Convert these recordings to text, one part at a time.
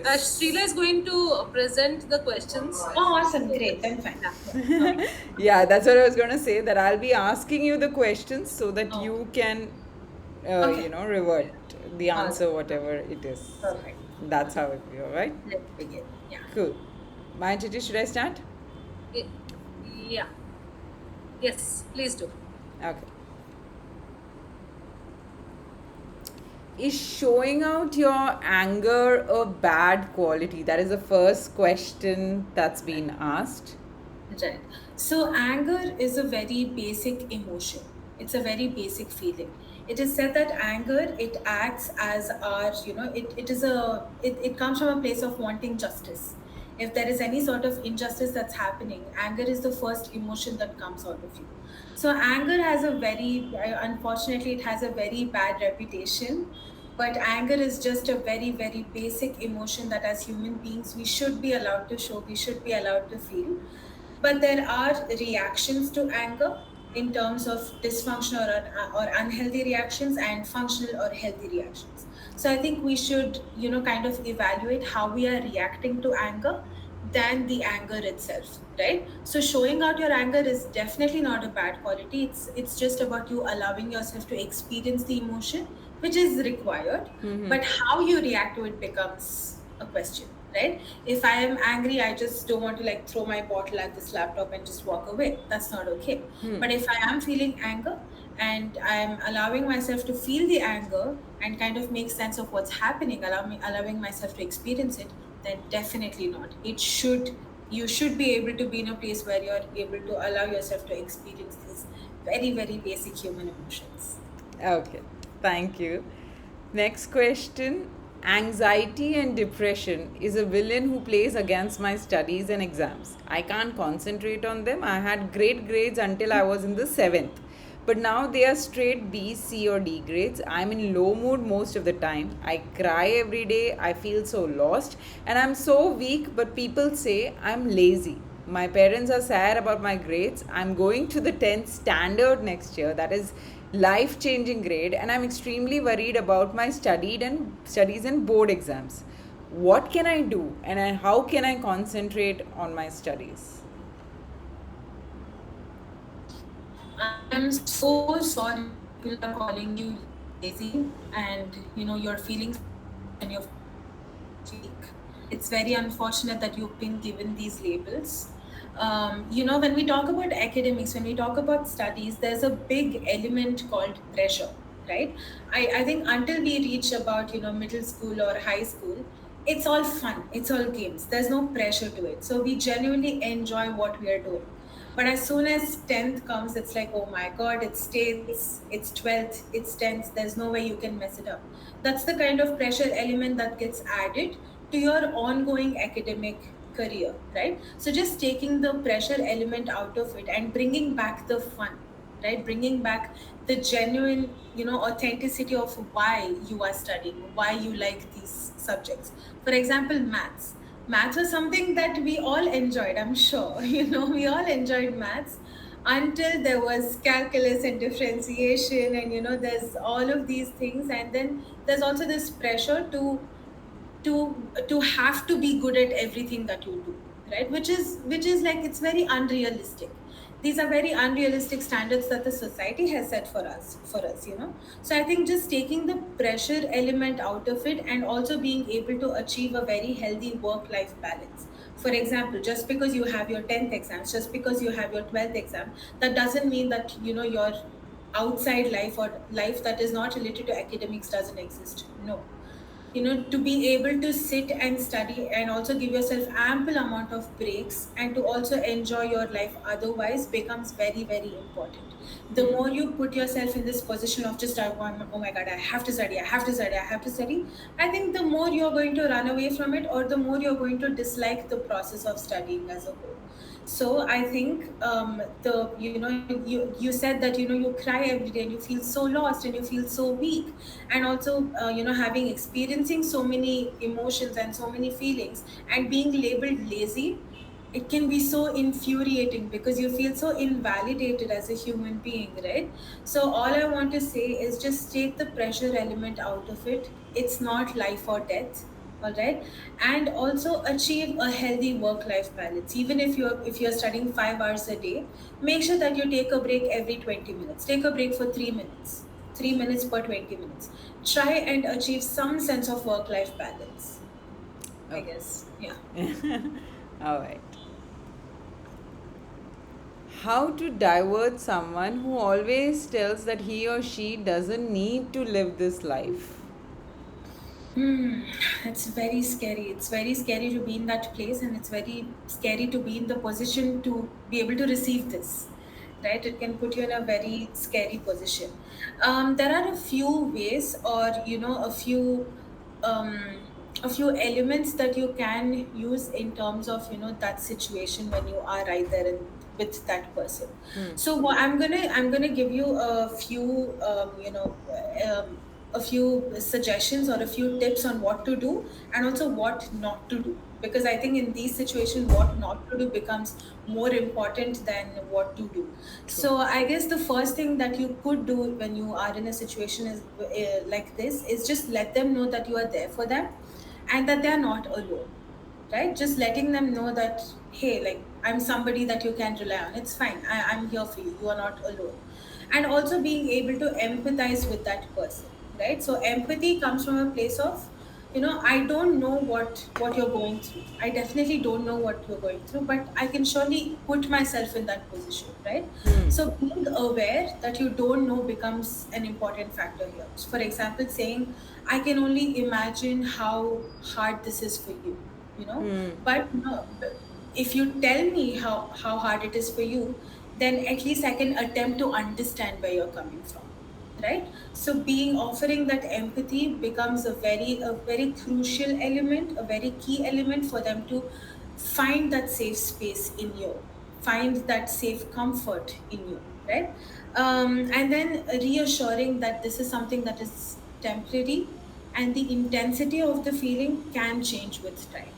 Srila is going to present the questions. Oh, awesome. So, Great. Then fine. yeah. Yeah. Okay. Yeah, that's what I was going to say. That I'll be asking you the questions so that Oh, you can, okay. revert the All right. answer, whatever it is. Perfect. That's how it will, right? Let's begin. Yeah. Cool. My Chitti, should I start? Y- Yeah. Yes, please do. Okay. Is showing out your anger a bad quality? That is the first question that's been asked. Right. So anger is a very basic emotion. It's a very basic feeling. It is said that anger, it acts as our, it comes from a place of wanting justice. If there is any sort of injustice that's happening, anger is the first emotion that comes out of you. So anger has a very, unfortunately, it has a very bad reputation. But anger is just a very, very basic emotion that as human beings we should be allowed to show, we should be allowed to feel. But there are reactions to anger in terms of dysfunctional or unhealthy reactions and functional or healthy reactions. So I think we should, kind of evaluate how we are reacting to anger than the anger itself, right? So showing out your anger is definitely not a bad quality. It's just about you allowing yourself to experience the emotion, which is required. But how you react to it becomes a question, right? If I am angry, I just don't want to like throw my bottle at this laptop and just walk away. That's not okay. But if I am feeling anger and I'm allowing myself to feel the anger and kind of make sense of what's happening, allowing myself to experience it, then definitely not. You should be able to be in a place where you're able to allow yourself to experience these very, very basic human emotions. Okay, thank you. Next question. Anxiety and depression is a villain who plays against my studies and exams. I can't concentrate on them. I had great grades until I was in the seventh. But now they are straight B, C, or D grades. I'm in low mood most of the time. I cry every day. I feel so lost. And I'm so weak, but people say I'm lazy. My parents are sad about my grades. I'm going to the 10th standard next year. That is life changing grade, and I'm extremely worried about my studies and board exams. What can I do, and how can I concentrate on my studies? I'm so sorry people are calling you lazy and you're feeling and you're weak. It's very unfortunate that you've been given these labels. When we talk about academics, when we talk about studies, there's a big element called pressure, right? I think until we reach about middle school or high school, it's all fun, it's all games. There's no pressure to it. So we genuinely enjoy what we are doing. But as soon as 10th comes, it's like, oh my God, it's states, it's 12th, it's 10th, there's no way you can mess it up. That's the kind of pressure element that gets added to your ongoing academic career, right? So just taking the pressure element out of it and bringing back the fun, right? Bringing back the genuine, authenticity of why you are studying, why you like these subjects. For example, maths was something that we all enjoyed, I'm sure. We all enjoyed maths until there was calculus and differentiation, and there's all of these things, and then there's also this pressure to have to be good at everything that you do, right? Which is like, it's very unrealistic. These are very unrealistic standards that the society has set for us. So I think just taking the pressure element out of it and also being able to achieve a very healthy work life balance. For example, just because you have your 10th exams, just because you have your 12th exam, that doesn't mean that your outside life or life that is not related to academics doesn't exist. No. To be able to sit and study and also give yourself ample amount of breaks and to also enjoy your life otherwise becomes very, very important. The more you put yourself in this position of just, oh my God, I have to study, I have to study, I have to study, I think the more you're going to run away from it, or the more you're going to dislike the process of studying as a whole. So I think the you said that you cry every day and you feel so lost and you feel so weak, and also having experiencing so many emotions and so many feelings and being labeled lazy, it can be so infuriating because you feel so invalidated as a human being, right? So all I want to say is just take the pressure element out of it. It's not life or death. all right, and also achieve a healthy work life balance. Even if you're studying 5 hours a day, make sure that you take a break every 20 minutes. Take a break for 3 minutes, 3 minutes per 20 minutes. Try and achieve some sense of work life balance, I Okay. guess. Yeah. All right. How to divert someone who always tells that he or she doesn't need to live this life? Hmm, it's very scary. It's very scary to be in that place, and it's very scary to be in the position to be able to receive this. Right? It can put you in a very scary position. There are a few ways, or um, a few elements that you can use in terms of that situation when you are right there with that person. So what I'm gonna give you a few a few suggestions or a few tips on what to do and also what not to do, because I think in these situations what not to do becomes more important than what to do. True. So I guess the first thing that you could do when you are in a situation is like this is just let them know that you are there for them and that they are not alone, right? Just letting them know that, hey, like, I'm somebody that you can rely on. It's fine. I'm here for you. You are not alone. And also being able to empathize with that person, right? So empathy comes from a place of, I don't know what you're going through. I definitely don't know what you're going through, but I can surely put myself in that position, right? So being aware that you don't know becomes an important factor here. So for example, saying, I can only imagine how hard this is for you, but no, but if you tell me how hard it is for you, then at least I can attempt to understand where you're coming from, right? So being offering that empathy becomes a very crucial element, a very key element for them to find that safe space in you, find that safe comfort in you, right? And then reassuring that this is something that is temporary and the intensity of the feeling can change with time.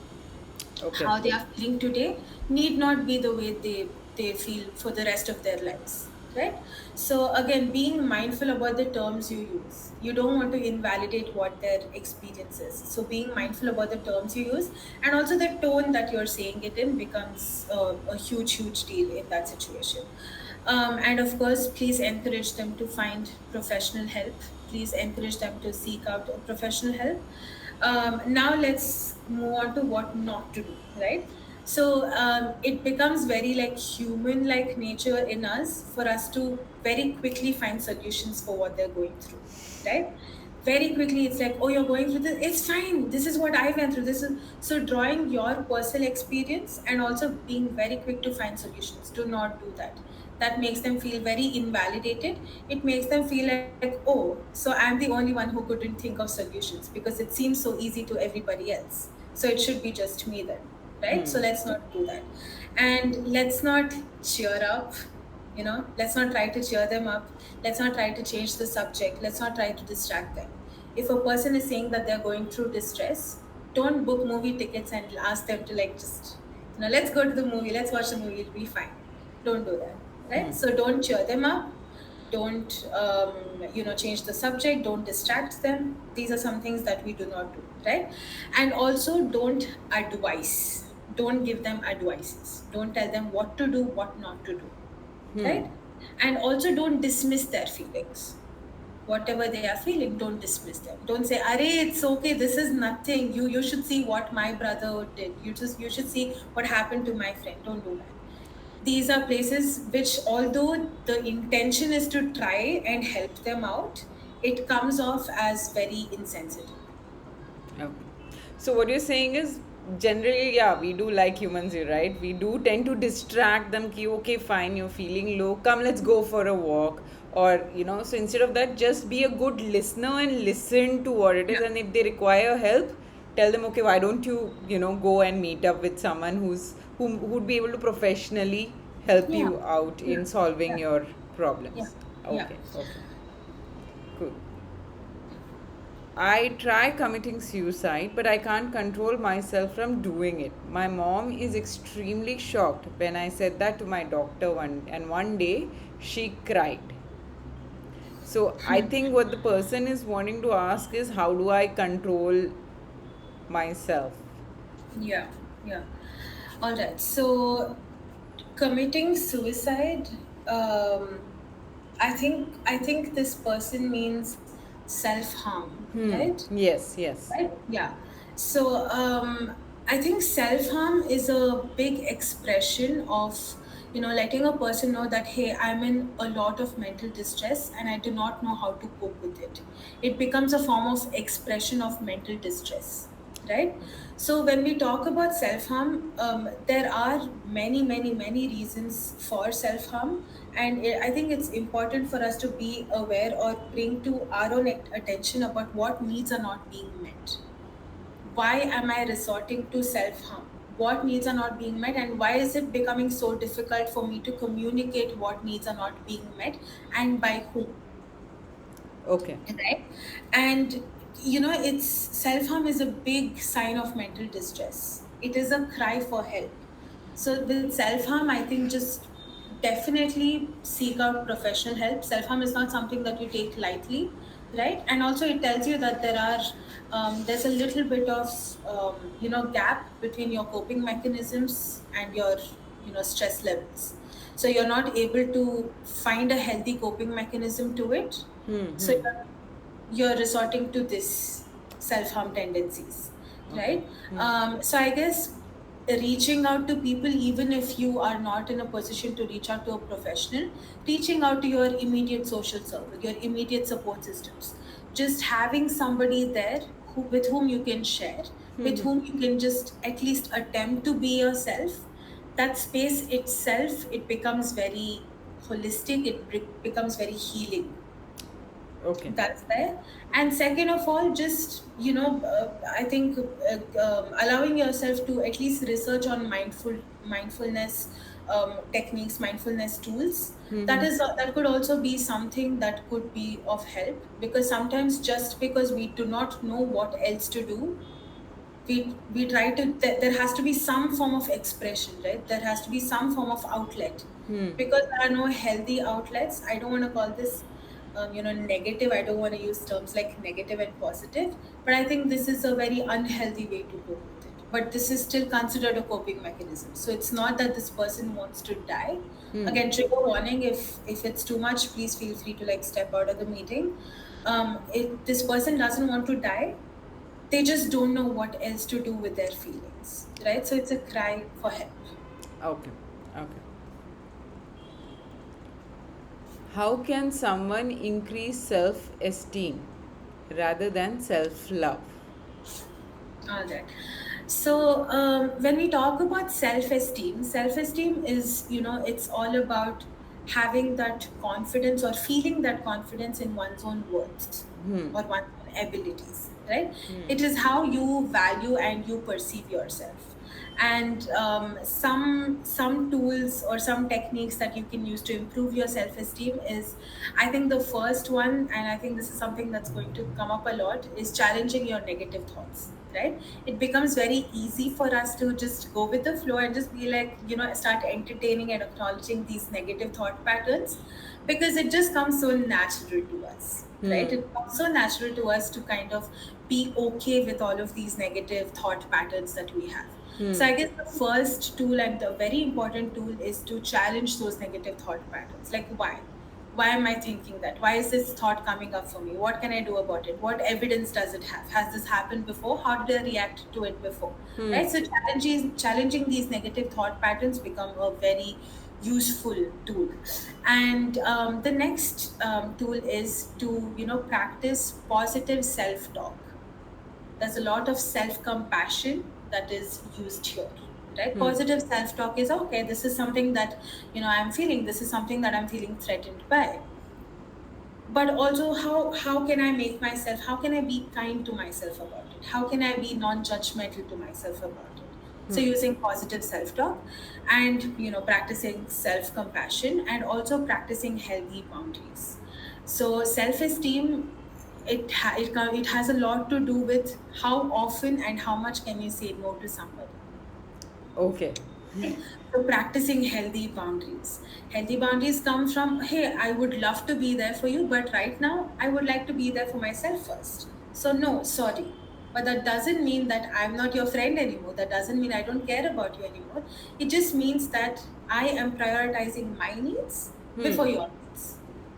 Okay. How they are feeling today need not be the way they feel for the rest of their lives, right? So again, being mindful about the terms you use. You don't want to invalidate what their experience is, so being mindful about the terms you use and also the tone that you're saying it in becomes a huge deal in that situation. And of course, please encourage them to find professional help. Please encourage them to seek out professional help. Now let's move on to what not to do, right? So it becomes very like human like nature in us for us to very quickly find solutions for what they're going through, right? Very quickly it's like, oh, you're going through this, it's fine, this is what I went through, this is. So drawing your personal experience and also being very quick to find solutions, do not do that. That makes them feel very invalidated. It makes them feel like, oh, so I'm the only one who couldn't think of solutions because it seems so easy to everybody else, so it should be just me then, right? So let's not do that. And let's not cheer up, let's not try to cheer them up. Let's not try to change the subject. Let's not try to distract them. If a person is saying that they're going through distress, don't book movie tickets and ask them to like just, let's go to the movie, let's watch the movie, it'll be fine. Don't do that, right? So don't cheer them up. Don't change the subject. Don't distract them. These are some things that we do not do, right? And also don't advise. Don't give them advices. Don't tell them what to do, what not to do, right? And also don't dismiss their feelings. Whatever they are feeling, don't dismiss them. Don't say, "Arey, it's okay. This is nothing. You should see what my brother did. You should see what happened to my friend." Don't do that. These are places which, although the intention is to try and help them out, it comes off as very insensitive. Okay. So what you're saying is generally, yeah, we do like humans, you're right? We do tend to distract them. Ki, okay, fine, you're feeling low. Come, let's go for a walk. Or, so instead of that, just be a good listener and listen to what it is. Yeah. And if they require help, tell them, okay, why don't you, go and meet up with someone who'd be able to professionally help Yeah. you out Yeah. in solving Yeah. your Yeah. problems. Yeah. Okay, okay. Cool. I try committing suicide, but I can't control myself from doing it. My mom is extremely shocked when I said that to my doctor one day she cried. So I think what the person is wanting to ask is how do I control myself. Yeah, yeah. All right. So committing suicide, um, I think this person means self-harm, right? Yes, yes. Right? Yeah. So I think self-harm is a big expression of, letting a person know that, hey, I'm in a lot of mental distress and I do not know how to cope with it. It becomes a form of expression of mental distress, right? So when we talk about self-harm, there are many, many, many reasons for self-harm, and I think it's important for us to be aware or bring to our own attention about what needs are not being met. Why am I resorting to self-harm? What needs are not being met, and why is it becoming so difficult for me to communicate what needs are not being met, and by whom? Okay. Right? And it's self-harm is a big sign of mental distress. It is a cry for help. So with self-harm, I think just definitely seek out professional help. Self-harm is not something that you take lightly, right? And also it tells you that there's a little bit of gap between your coping mechanisms and your stress levels. So you're not able to find a healthy coping mechanism to it. So you're resorting to this self-harm tendencies, Okay. right? So I guess reaching out to people, even if you are not in a position to reach out to a professional, reaching out to your immediate social circle, your immediate support systems, just having somebody there with whom you can share, with whom you can just at least attempt to be yourself. That space itself, it becomes very holistic, it becomes very healing. Okay. That's there. And second of all, just I think allowing yourself to at least research on mindfulness techniques, mindfulness tools. That could also be something that could be of help, because sometimes just because we do not know what else to do, we try to there has to be some form of expression, right? There has to be some form of outlet, because there are no healthy outlets. I don't want to call this negative. I don't want to use terms like negative and positive, but I think this is a very unhealthy way to cope with it. But this is still considered a coping mechanism, so it's not that this person wants to die. Again, trigger warning, if it's too much, please feel free to like step out of the meeting. If this person doesn't want to die, they just don't know what else to do with their feelings, right? So it's a cry for help. Okay. Okay. How can someone increase self esteem rather than self love? All right. So when we talk about self-esteem, self-esteem is, it's all about having that confidence or feeling that confidence in one's own worth or one's own abilities, right? It is how you value and you perceive yourself. And some tools or some techniques that you can use to improve your self-esteem is, I think the first one, and I think this is something that's going to come up a lot, is challenging your negative thoughts, right? It becomes very easy for us to just go with the flow and just be like, start entertaining and acknowledging these negative thought patterns, because it just comes so natural to us, right? It comes so natural to us to kind of be okay with all of these negative thought patterns that we have. So I guess the first tool and the very important tool is to challenge those negative thought patterns. Like, why am I thinking that? Why is this thought coming up for me? What can I do about it? What evidence does it have? Has this happened before? How did I react to it before? Right? So challenging these negative thought patterns become a very useful tool. And the next tool is to practice positive self-talk. There's a lot of self-compassion that is used here, right? Positive self-talk is, okay, this is something that I'm feeling, this is something that I'm feeling threatened by, but also how can I make myself, how can I be kind to myself about it, how can I be non-judgmental to myself about it? So using positive self-talk, and practicing self-compassion, and also practicing healthy boundaries. So self-esteem, it has a lot to do with how often and how much can you say no to somebody. Okay. Right? So practicing healthy boundaries. Healthy boundaries come from, hey, I would love to be there for you, but right now I would like to be there for myself first. So no, sorry. But that doesn't mean that I'm not your friend anymore. That doesn't mean I don't care about you anymore. It just means that I am prioritizing my needs before your needs,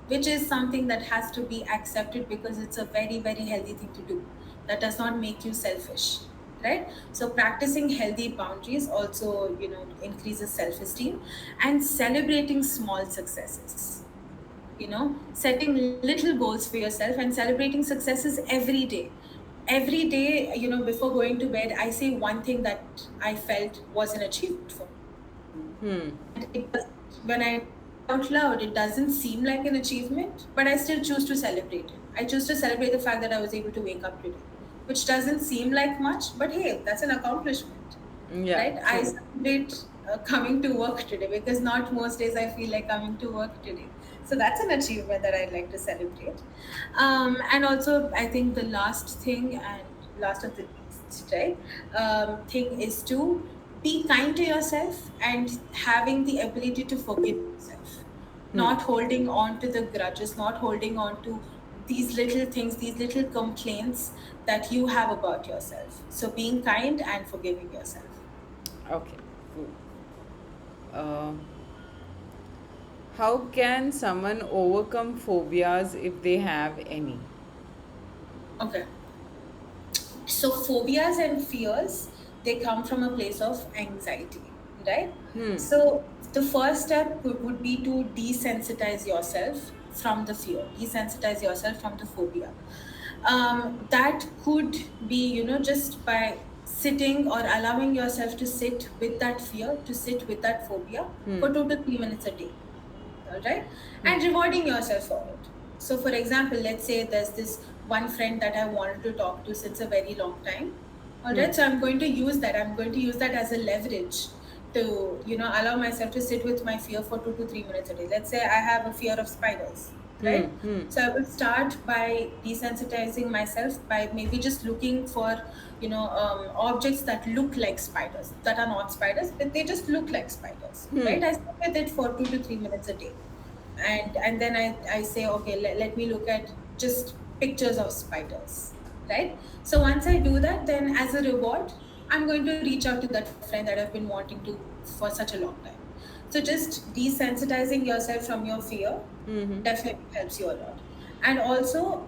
which is something that has to be accepted because it's a very, very healthy thing to do. That does not make you selfish, right? So practicing healthy boundaries also, increases self-esteem, and celebrating small successes, setting little goals for yourself and celebrating successes every day, before going to bed, I say one thing that I felt was an achievement for me. And when I say it out loud, it doesn't seem like an achievement, but I still choose to celebrate it. I choose to celebrate the fact that I was able to wake up today, which doesn't seem like much, but hey, that's an accomplishment, Yeah, right? I true. celebrate coming to work today because not most days I feel like coming to work today. So that's an achievement that I'd like to celebrate. And also, I think the last thing and last of the least, right, thing is to be kind to yourself and having the ability to forgive yourself, not holding on to the grudges, not holding on to these little things, these little complaints that you have about yourself. So being kind and forgiving yourself. Okay, cool. Uh, how can someone overcome phobias if they have any? Okay. So phobias and fears, they come from a place of anxiety, right? So the first step would be to desensitize yourself from the fear, desensitize yourself from the phobia. That could be, just by sitting or allowing yourself to sit with that fear, to sit with that phobia for 2 to 3 minutes a day, all right, and rewarding yourself for it. So for example, let's say there's this one friend that I wanted to talk to since a very long time, all right, so I'm going to use that as a leverage to, allow myself to sit with my fear for 2 to 3 minutes a day. Let's say I have a fear of spiders, right? So I will start by desensitizing myself by maybe just looking for, objects that look like spiders, that are not spiders, but they just look like spiders, right? I sit with it for 2 to 3 minutes a day, and then I say, okay, let me look at just pictures of spiders, right? So once I do that, then as a reward, I'm going to reach out to that friend that I've been wanting to for such a long time. So just desensitizing yourself from your fear definitely helps you a lot. And also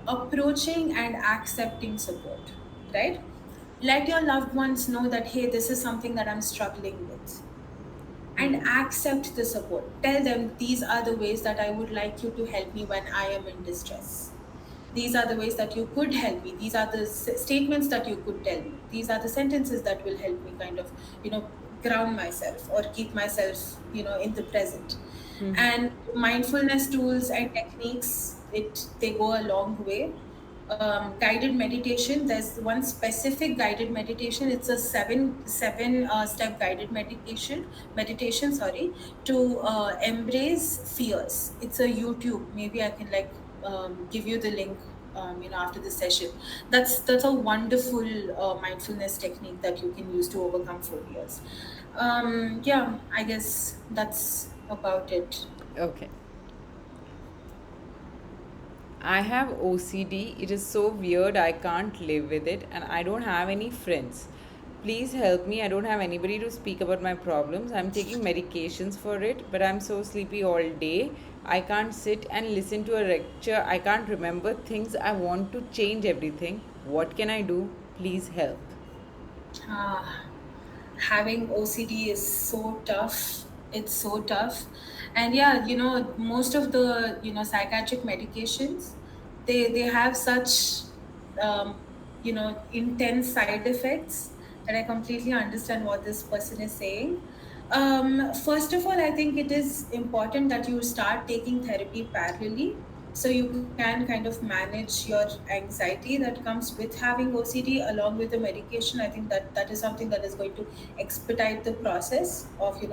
approaching and accepting support, right? Let your loved ones know that, hey, this is something that I'm struggling with, and accept the support. Tell them these are the ways that I would like you to help me when I am in distress. These are the ways that you could help me. These are the statements that you could tell me. These are the sentences that will help me kind of, ground myself or keep myself, in the present. And mindfulness tools and techniques, they go a long way. Guided meditation, there's one specific guided meditation. It's a seven step guided meditation, sorry, to embrace fears. It's a YouTube, maybe I can like give you the link, after the session. That's a wonderful mindfulness technique that you can use to overcome phobias. Yeah, I guess that's about it. Okay. I have OCD. It is so weird. I can't live with it, and I don't have any friends. Please help me. I don't have anybody to speak about my problems. I'm taking medications for it, but I'm so sleepy all day. I can't sit and listen to a lecture. I can't remember things. I want to change everything. What can I do? Please help. Ah, having OCD is so tough. It's so tough. And yeah, most of the, psychiatric medications, they have such, intense side effects that I completely understand what this person is saying. First of all, I think it is important that you start taking therapy parallelly so you can kind of manage your anxiety that comes with having OCD along with the medication. I think that is something that is going to expedite the process of,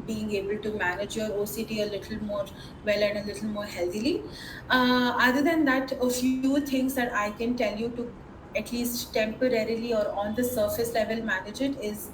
being able to manage your OCD a little more well and a little more healthily. Other than that, a few things that I can tell you to at least temporarily or on the surface level manage it is,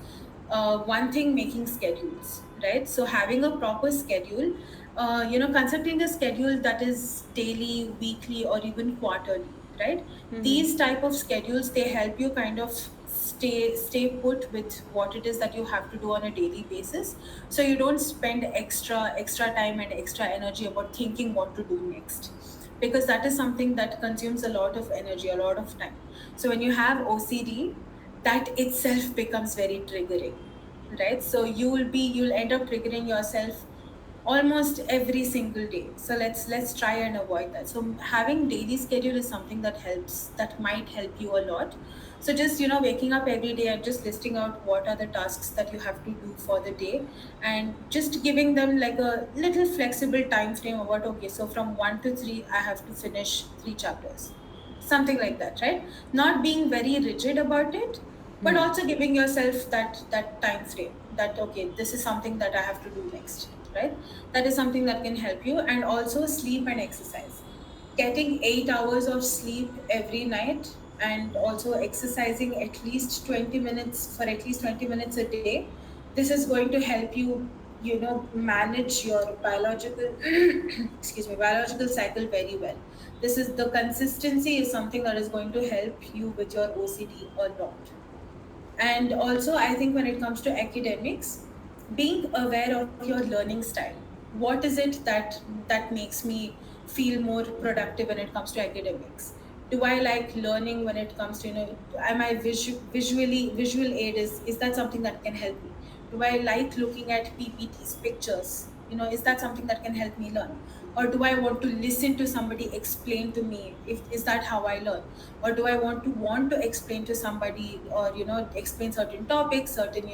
one thing, making schedules, right? So having a proper schedule, constructing a schedule that is daily, weekly, or even quarterly, right? These type of schedules, they help you kind of stay put with what it is that you have to do on a daily basis, so you don't spend extra time and extra energy about thinking what to do next, because that is something that consumes a lot of energy, a lot of time. So when you have OCD, that itself becomes very triggering, right? So you'll end up triggering yourself almost every single day. So let's try and avoid that. So having daily schedule is something that helps, that might help you a lot. So just waking up every day and just listing out what are the tasks that you have to do for the day, and just giving them like a little flexible time frame about, okay, so from 1 to 3 I have to finish 3 chapters, something like that, right? Not being very rigid about it, but also giving yourself that time frame, that okay, this is something that I have to do next, right? That is something that can help you. And also sleep and exercise, getting 8 hours of sleep every night, and also exercising at least 20 minutes, for at least 20 minutes a day. This is going to help you, manage your biological excuse me, biological cycle very well. This is the consistency is something that is going to help you with your OCD a lot. And also, I think when it comes to academics, being aware of your learning style. What is it that makes me feel more productive when it comes to academics? Do I like learning when it comes to, am I visual aid, is that something that can help me? Do I like looking at PPTs, pictures? Is that something that can help me learn? Or do I want to listen to somebody explain to me? If is that how I learn? Or do I want to explain to somebody, or explain certain topics, certain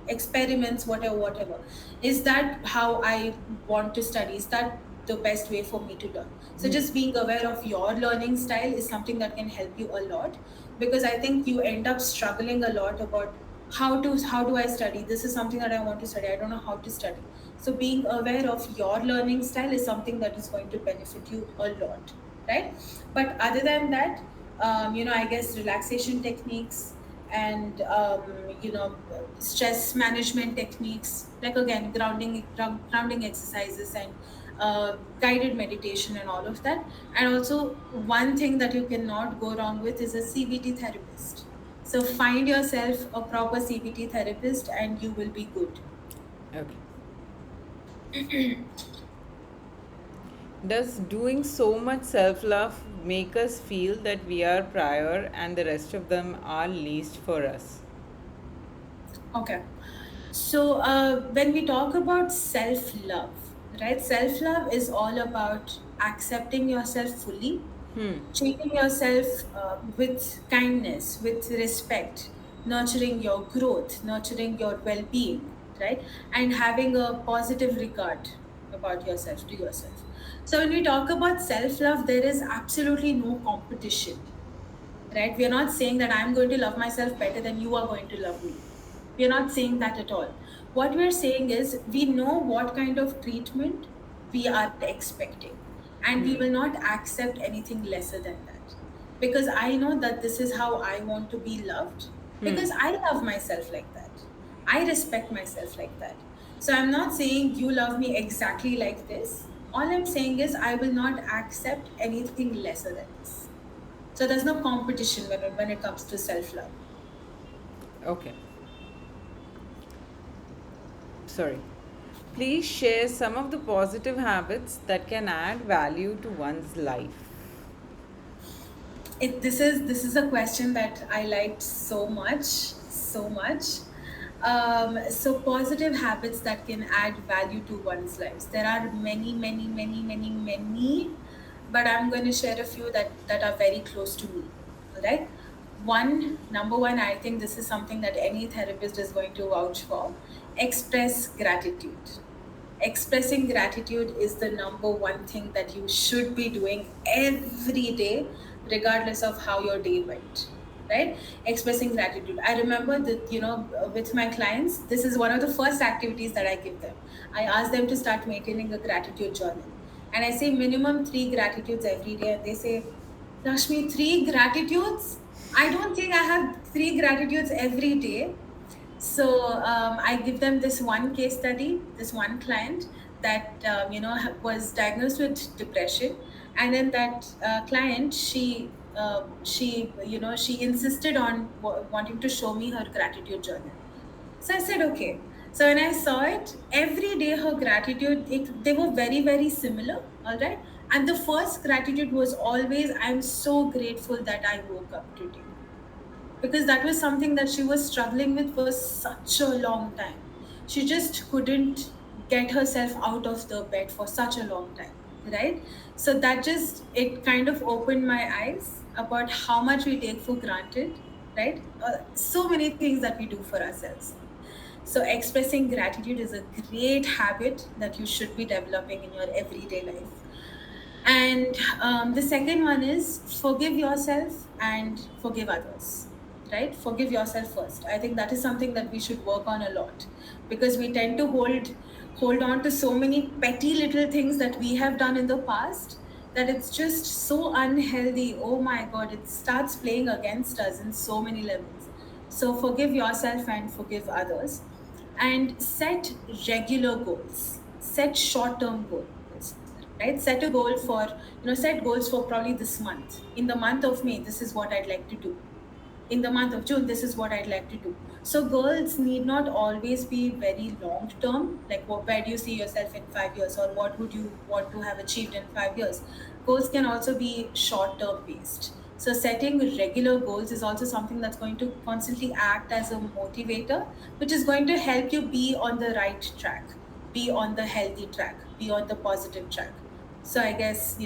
experiments, whatever? Is that how I want to study? Is that the best way for me to learn? So just being aware of your learning style is something that can help you a lot, because I think you end up struggling a lot about how do I study? This is something that I want to study, I don't know how to study. So being aware of your learning style is something that is going to benefit you a lot, right? But other than that, I guess relaxation techniques, and stress management techniques, like again grounding exercises, and guided meditation and all of that. And also, one thing that you cannot go wrong with is a CBT therapist. So find yourself a proper CBT therapist and you will be good. Okay. Does doing so much self love make us feel that we are prior and the rest of them are least for us? Okay. So when we talk about self love, right? Self love is all about accepting yourself fully, treating yourself with kindness, with respect, nurturing your growth, nurturing your well being, right? And having a positive regard about yourself to yourself. So when we talk about self love, there is absolutely no competition, right? We are not saying that I'm going to love myself better than you are going to love me. We are not saying that at all. What we're saying is we know what kind of treatment we are expecting, and we will not accept anything lesser than that. Because I know that this is how I want to be loved, because I love myself like that. I respect myself like that. So I'm not saying you love me exactly like this. All I'm saying is I will not accept anything lesser than this. So there's no competition when it comes to self love. Okay. Sorry. Please share some of the positive habits that can add value to one's life. This is a question that I liked so much, so much. So positive habits that can add value to one's lives. There are many, many, many, many, many, but I'm going to share a few that are very close to me. All right. Number one, I think this is something that any therapist is going to vouch for. Express gratitude. Expressing gratitude is the number one thing that you should be doing every day, regardless of how your day went, right? Expressing gratitude. I remember that, with my clients, this is one of the first activities that I give them. I ask them to start maintaining a gratitude journal, and I say minimum 3 gratitudes every day, and they say, Rashmi, 3 gratitudes? I don't think I have 3 gratitudes every day. So I give them this one case study, this one client that was diagnosed with depression, And then that client, she insisted on wanting to show me her gratitude journal. So I said, okay. So when I saw it, every day her gratitude, they were very, very similar. All right. And the first gratitude was always, I'm so grateful that I woke up today. Because that was something that she was struggling with for such a long time. She just couldn't get herself out of the bed for such a long time. Right. So that just, it kind of opened my eyes about how much we take for granted. Right. So many things that we do for ourselves. So, expressing gratitude is a great habit that you should be developing in your everyday life. And the second one is forgive yourself and forgive others, right? Forgive yourself first. I think that is something that we should work on a lot, because we tend to hold on to so many petty little things that we have done in the past, that it's just so unhealthy. Oh my God, it starts playing against us in so many levels. So forgive yourself and forgive others, and set regular goals. Set short-term goals, right? Set a goal for, set goals for probably this month. In the month of May, this is what I'd like to do. In the month of June, this is what I'd like to do. So goals need not always be very long term, like where do you see yourself in 5 years, or what would you want to have achieved in 5 years. Goals can also be short term based. So setting regular goals is also something that's going to constantly act as a motivator, which is going to help you be on the right track, be on the healthy track, be on the positive track. So I guess,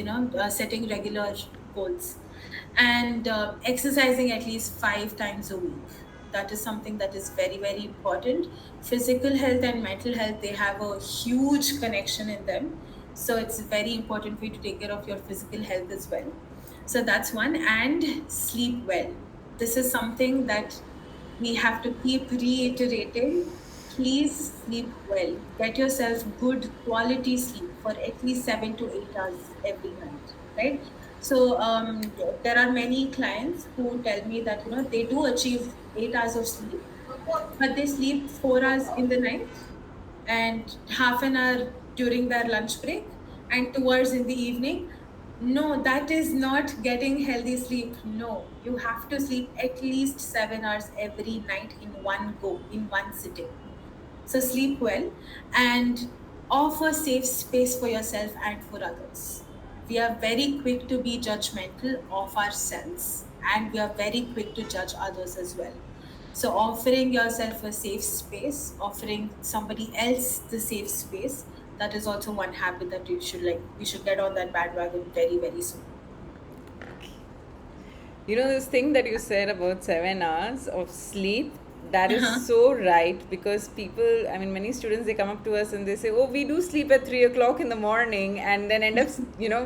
setting regular goals, and exercising at least 5 times a week. That is something that is very, very important. Physical health and mental health, they have a huge connection in them. So it's very important for you to take care of your physical health as well. So that's one. And sleep well. This is something that we have to keep reiterating. Please sleep well. Get yourself good quality sleep for at least 7 to 8 hours every night, right? So there are many clients who tell me that they do achieve 8 hours of sleep, but they sleep 4 hours in the night and half an hour during their lunch break and 2 hours in the evening. No, that is not getting healthy sleep. No, you have to sleep at least 7 hours every night in one go, in one sitting. So sleep well and offer safe space for yourself and for others. We are very quick to be judgmental of ourselves, and we are very quick to judge others as well. So offering yourself a safe space, offering somebody else the safe space, that is also one habit that we should get on that bandwagon very, very soon. You know, this thing that you said about 7 hours of sleep, that is Uh-huh. so right, because people, I mean, many students, they come up to us and they say, oh, we do sleep at 3 o'clock in the morning and then end up,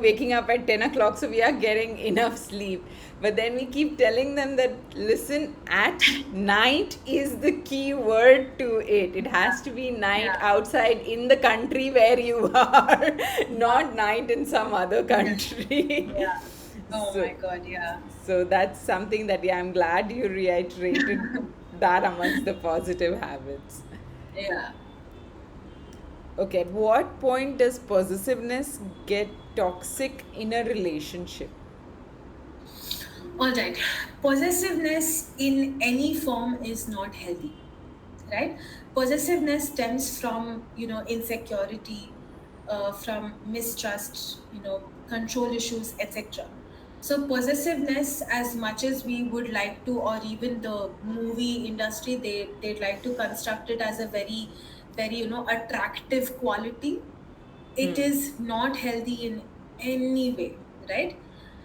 waking up at 10 o'clock. So we are getting enough sleep. But then we keep telling them that, listen, at night is the key word to it. It has to be night Yeah. outside in the country where you are, not night in some other country. Yeah. Oh So, my God, yeah. so that's something that, yeah, I'm glad you reiterated that amongst the positive habits. Yeah. Okay, at what point does possessiveness get toxic in a relationship? All right. Possessiveness in any form is not healthy, right? Possessiveness stems from, insecurity, from mistrust, control issues, etc. So possessiveness, as much as we would like to, or even the movie industry, they'd like to construct it as a very, very, attractive quality, it is not healthy in any way, right?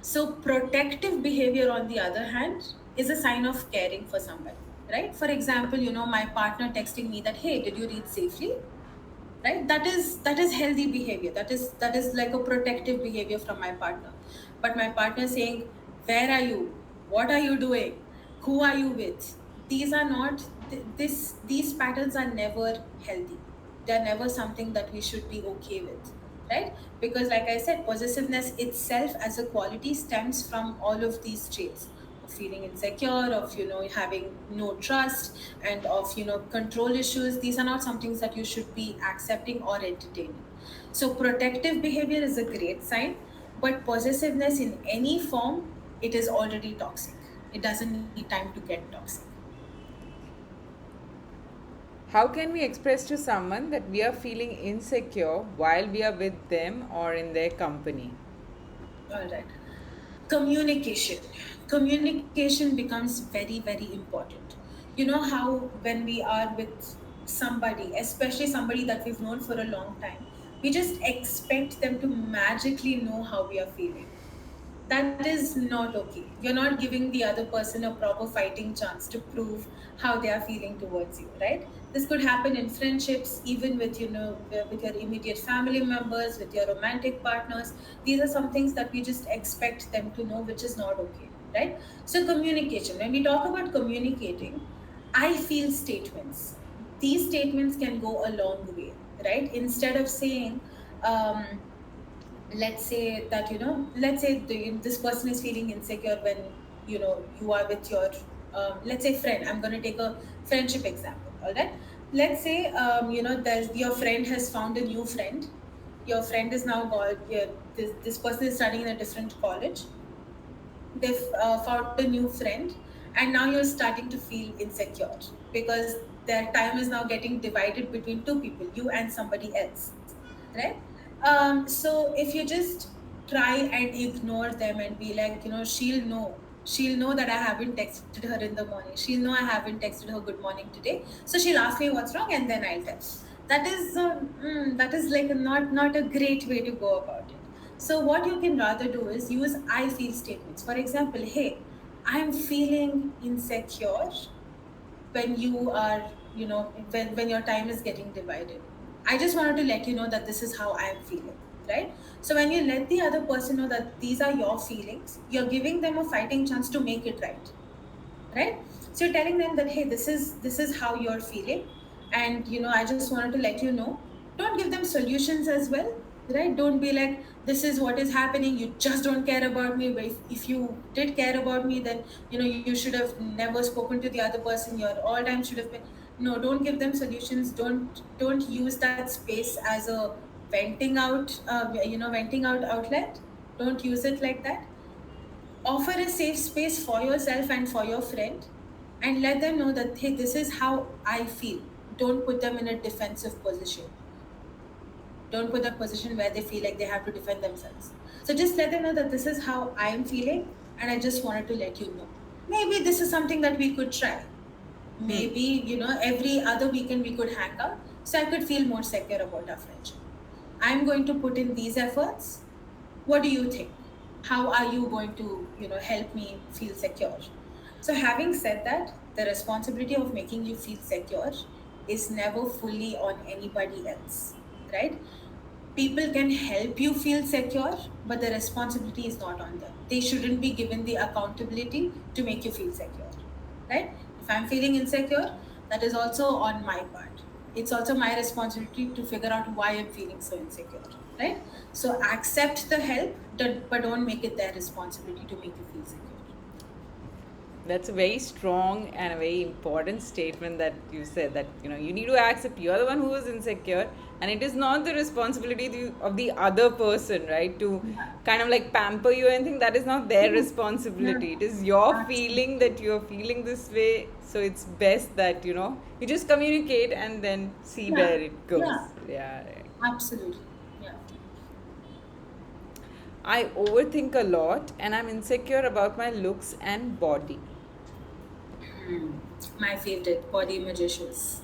So, protective behavior, on the other hand, is a sign of caring for somebody, right? For example, my partner texting me that, hey, did you read safely? Right? That is healthy behavior. That is like a protective behavior from my partner. But my partner saying, where are you? What are you doing? Who are you with? These are not these patterns are never healthy. They're never something that we should be okay with, right? Because like I said, possessiveness itself as a quality stems from all of these traits of feeling insecure, of having no trust, and of control issues. These are not some things that you should be accepting or entertaining. So protective behavior is a great sign, But possessiveness in any form, it is already toxic. It doesn't need time to get toxic. How can we express to someone that we are feeling insecure while we are with them or in their company? All right. Communication. Communication becomes very, very important. You know how when we are with somebody, especially somebody that we've known for a long time, we just expect them to magically know how we are feeling. That is not okay. You're not giving the other person a proper fighting chance to prove how they are feeling towards you, right? This could happen in friendships, even with, with your immediate family members, with your romantic partners. These are some things that we just expect them to know, which is not okay, right? So communication, when we talk about communicating, I feel statements, these statements can go a long way, right? Instead of saying, um, let's say that, this person is feeling insecure when, you are with your, let's say, friend. I'm going to take a friendship example. All right, let's say, there's, your friend has found a new friend. Your friend is now got, yeah, this person is studying in a different college. They've found a new friend, and now you're starting to feel insecure because their time is now getting divided between two people, you and somebody else, right? So if you just try and ignore them and be like, she'll know that I haven't texted her in the morning, she'll know I haven't texted her good morning today, so she'll ask me what's wrong and then I'll tell. That is like not a great way to go about it. So what you can rather do is use I feel statements. For example, hey, I'm feeling insecure when you are, when your time is getting divided. I just wanted to let you know that this is how I am feeling, right? So when you let the other person know that these are your feelings, you're giving them a fighting chance to make it right? So you're telling them that, hey, this is how you're feeling, and I just wanted to let you know. Don't give them solutions as well, right? Don't be like, this is what is happening, you just don't care about me. But if you did care about me, then you should have never spoken to the other person, your all time should have been. No, don't give them solutions. Don't use that space as a venting out outlet. Don't use it like that. Offer a safe space for yourself and for your friend, and let them know that, hey, this is how I feel. Don't put them in a defensive position. Don't put them in a position where they feel like they have to defend themselves. So just let them know that this is how I am feeling, and I just wanted to let you know. Maybe this is something that we could try. Maybe, every other weekend we could hang out, so I could feel more secure about our friendship. I'm going to put in these efforts. What do you think? How are you going to, help me feel secure? So having said that, the responsibility of making you feel secure is never fully on anybody else, right? People can help you feel secure, but the responsibility is not on them. They shouldn't be given the accountability to make you feel secure, right? If I'm feeling insecure, that is also on my part. It's also my responsibility to figure out why I'm feeling so insecure, right? So accept the help, but don't make it their responsibility to make you feel secure. That's a very strong and a very important statement that you said, that you need to accept you're the one who is insecure, and it is not the responsibility of the other person, right, to kind of like pamper you or anything. That is not their responsibility. It is your feeling that you're feeling this way. So it's best that you just communicate and then see where it goes. Yeah, right. Absolutely. Yeah. I overthink a lot and I'm insecure about my looks and body. My favorite, body image issues.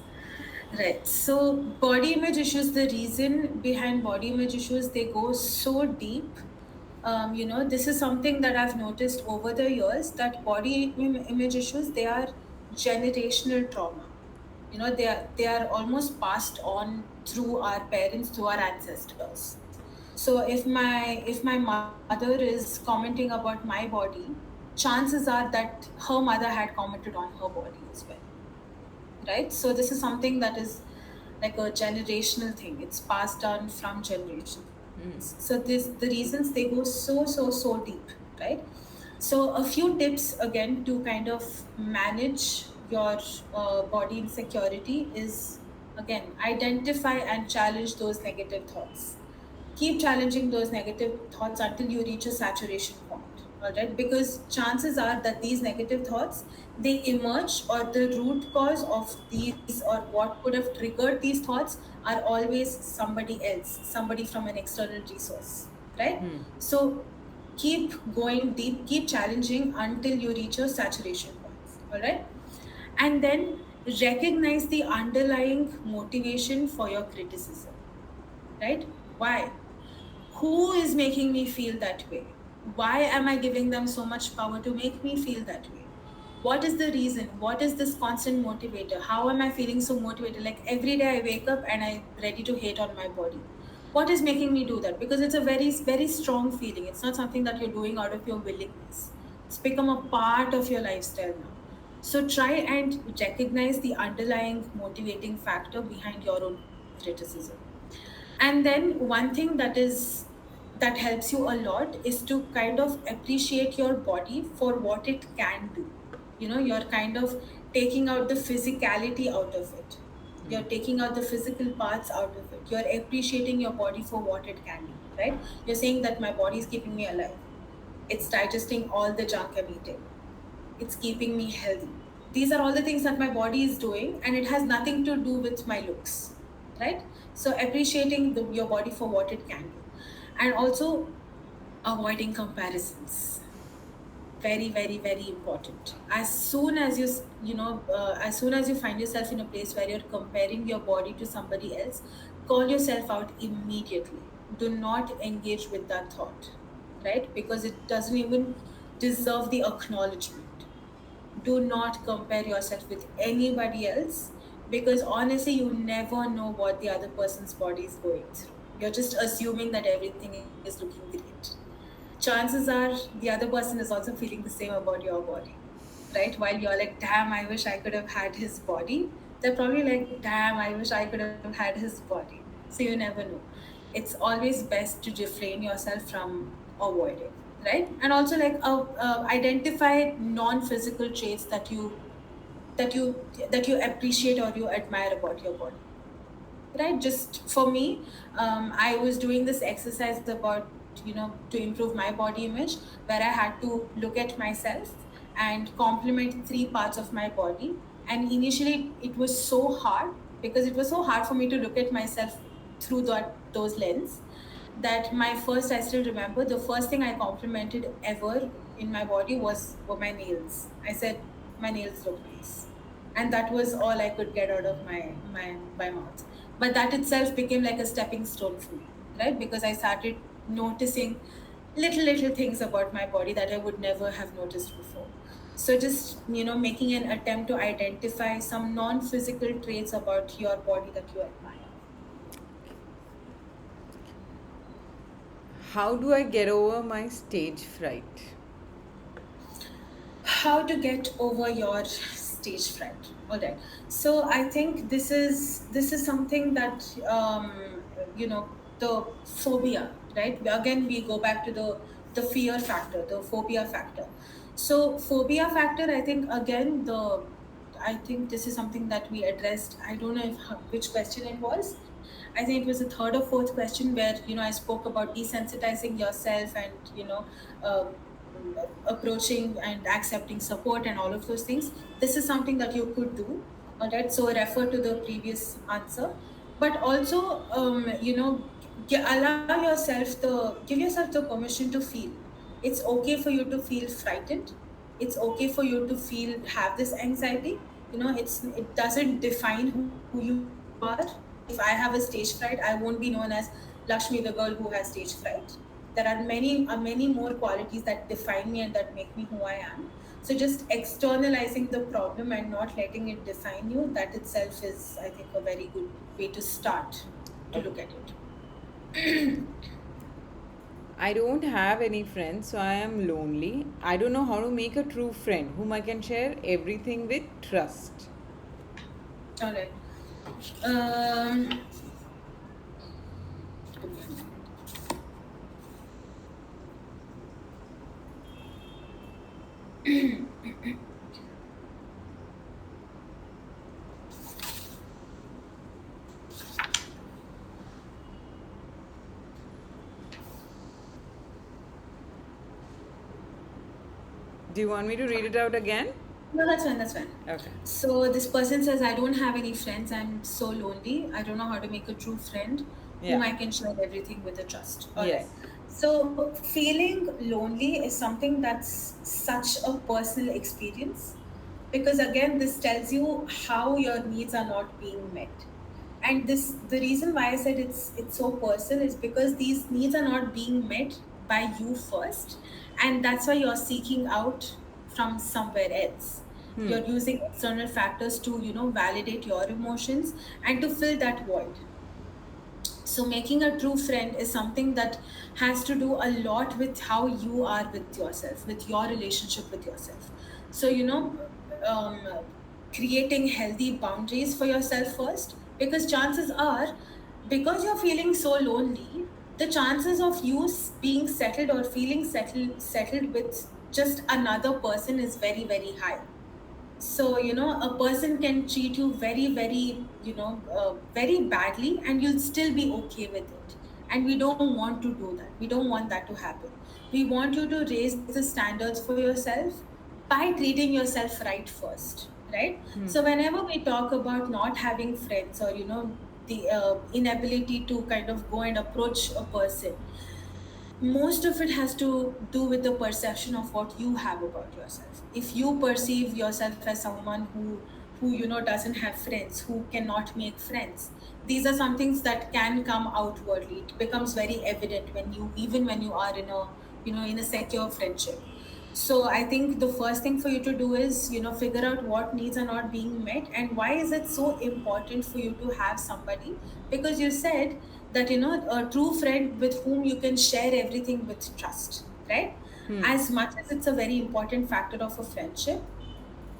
Right. So body image issues, the reason behind body image issues, they go so deep. This is something that I've noticed over the years, that body image issues, they are generational trauma. They are almost passed on through our parents, through our ancestors. So if my mother is commenting about my body, chances are that her mother had commented on her body as well, right? So this is something that is like a generational thing. It's passed down from generations. So the reasons, they go so deep, right? So a few tips again to kind of manage your body insecurity is, again, identify and challenge those negative thoughts. keep challenging those negative thoughts until you reach a saturation point. All right, because chances are that these negative thoughts, they emerge, or the root cause of these, or what could have triggered these thoughts, are always somebody else, somebody from an external resource, right? So keep going deep, keep challenging until you reach a saturation point. All right, and then recognize the underlying motivation for your criticism, right? Why? Who is making me feel that way? Why am I giving them so much power to make me feel that way? What is the reason? What is this constant motivator? How am I feeling so motivated? Like every day I wake up and I'm ready to hate on my body. What is making me do that? Because it's a very, very strong feeling. It's not something that you're doing out of your willingness. It's become a part of your lifestyle now. So try and recognize the underlying motivating factor behind your own criticism. And then one thing that helps you a lot is to kind of appreciate your body for what it can do. You're kind of taking out the physicality out of it. You're taking out the physical parts out of it. You're appreciating your body for what it can do, right? You're saying that my body is keeping me alive. It's digesting all the junk I'm eating. It's keeping me healthy. These are all the things that my body is doing, and it has nothing to do with my looks, right? So appreciating your body for what it can do, and also avoiding comparisons. Very, very, very important. As soon as as soon as you find yourself in a place where you're comparing your body to somebody else, call yourself out immediately. Do not engage with that thought, right? Because it doesn't even deserve the acknowledgement. Do not compare yourself with anybody else, because honestly you never know what the other person's body is going through. You're just assuming that everything is looking great. Chances are the other person is also feeling the same about your body, right? While you're like, damn, I wish I could have had his body, they're probably like, damn, I wish I could have had his body. So you never know. It's always best to refrain yourself from avoiding, right? And also like identify non-physical traits that you that you appreciate or you admire about your body, right? Just for me, I was doing this exercise about, to improve my body image, where I had to look at myself and compliment three parts of my body. And initially it was so hard, because it was so hard for me to look at myself through those lens, that my first, I still remember, the first thing I complimented ever in my body were my nails. I said, my nails look nice. And that was all I could get out of my mouth. But that itself became like a stepping stone for me, right? Because I started noticing little things about my body that I would never have noticed before. So just, making an attempt to identify some non-physical traits about your body that you admire. How do I get over my stage fright? How to get over your stage fright. All right, so I think this is something that, the phobia, right? Again, we go back to the fear factor, the phobia factor. So phobia factor, I think, again, I think this is something that we addressed. I don't know which question it was. I think it was the third or fourth question, where I spoke about desensitizing yourself, and um, approaching and accepting support and all of those things. This is something that you could do. All right, so refer to the previous answer. But also, give yourself the permission to feel. It's okay for you to feel frightened. It's okay for you to have this anxiety. It doesn't define who you are. If I have a stage fright, I won't be known as Lakshmi, the girl who has stage fright. There are many more qualities that define me and that make me who I am. So just externalizing the problem and not letting it define you, that itself is, I think, a very good way to start to look at it. I don't have any friends, so I am lonely. I don't know how to make a true friend whom I can share everything with trust. All right. um Do you want me to read it out again? No, that's fine. That's fine. Okay. So this person says, I don't have any friends. I'm so lonely. I don't know how to make a true friend whom Yeah. I can share everything with a trust. All Yes. right. So feeling lonely is something that's such a personal experience, because again, this tells you how your needs are not being met. And this, the reason why I said it's so personal is because these needs are not being met by you first, and that's why you're seeking out from somewhere else. You're using external factors to, validate your emotions and to fill that void. So making a true friend is something that has to do a lot with how you are with yourself, with your relationship with yourself. So, um, creating healthy boundaries for yourself first, because chances are, because you're feeling so lonely, the chances of you being settled or feeling settled with just another person is very, very high. So, a person can treat you very, very, very badly, and you'll still be okay with it. And we don't want to do that. We don't want that to happen. We want you to raise the standards for yourself by treating yourself right first, right? So, whenever we talk about not having friends, or, the inability to kind of go and approach a person, most of it has to do with the perception of what you have about yourself. If you perceive yourself as someone who doesn't have friends, who cannot make friends, these are some things that can come outwardly. It becomes very evident when you, even when you are in a, in a secure friendship. So I think the first thing for you to do is, figure out what needs are not being met, and why is it so important for you to have somebody. Because you said that, a true friend with whom you can share everything with trust, right? As much as it's a very important factor of a friendship,